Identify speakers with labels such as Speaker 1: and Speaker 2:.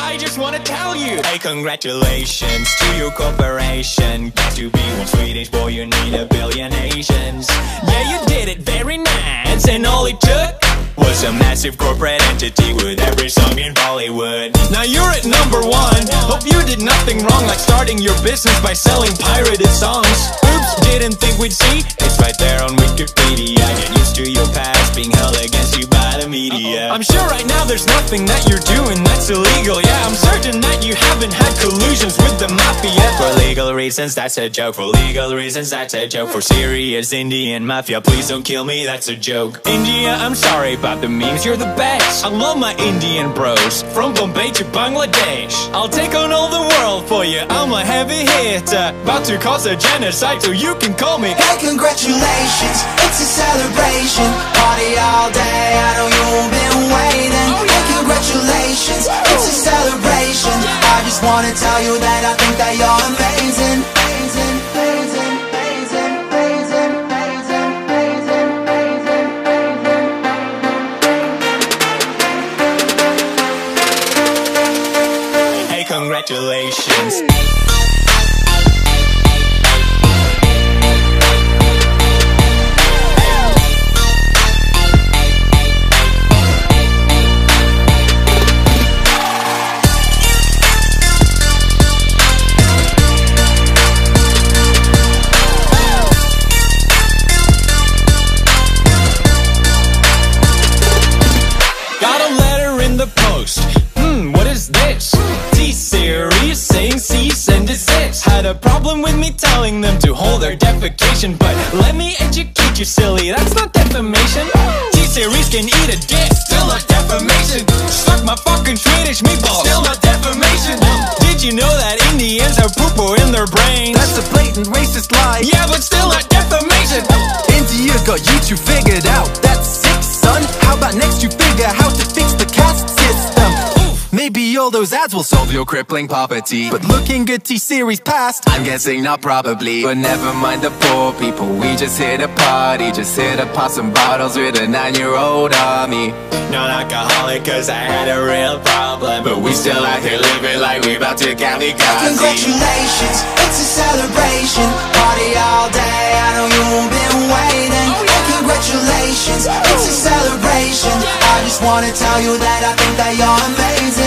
Speaker 1: I just wanna tell you, hey, congratulations to your corporation. Got to be one Swedish boy, you need a billion Asians. Yeah, you did it very nice, and all it took was a massive corporate entity with every song in Bollywood. Now you're at #1. Hope you did nothing wrong, like starting your business by selling pirated songs. Oops, didn't think we'd see. It's right there on Wikipedia. Get used to your past being held against you by the media. I'm sure right now there's nothing that you're doing that's illegal. Yeah, I'm certain that you haven't had collusions with the mafia. For legal reasons, that's a joke. For legal reasons, that's a joke. For serious Indian mafia, please don't kill me, that's a joke. India, I'm sorry about the memes, you're the best. I love my Indian bros, from Bombay to Bangladesh. I'll take on all the world for you, I'm a heavy hitter, about to cause a genocide, so you can call me.
Speaker 2: Hey, congratulations, it's a celebration. Party all day, I know you've been waiting. Hey, congratulations, it's a celebration. I just wanna tell you that I think that you're amazing. Amazing, amazing, amazing, amazing, amazing, amazing, amazing.
Speaker 1: Hey, congratulations. What is this? T-Series saying cease and desist. Had a problem with me telling them to hold their defecation, but let me educate you, silly, that's not defamation. T-Series can eat a dick, still not defamation. Suck my fucking Swedish meatballs, still not defamation. Did you know that Indians have poo-poo in their brains?
Speaker 3: That's a blatant racist lie.
Speaker 1: Yeah, but still not defamation.
Speaker 3: India got you two figured out. That's sick, son. How about next you figure how to fix the caste system? Maybe all those ads will solve your crippling poverty, but looking at T-Series past, I'm guessing not probably. But never mind the poor people, we just here to party, just here to pop some bottles with a 9-year-old army.
Speaker 1: Non-alcoholic cause I had a real problem, but we still out here living like we about to kamikaze.
Speaker 2: Congratulations, it's a celebration. Party all day, I know you've been waiting. Hey, congratulations, it's a celebration. I just wanna tell you that I think that you're amazing.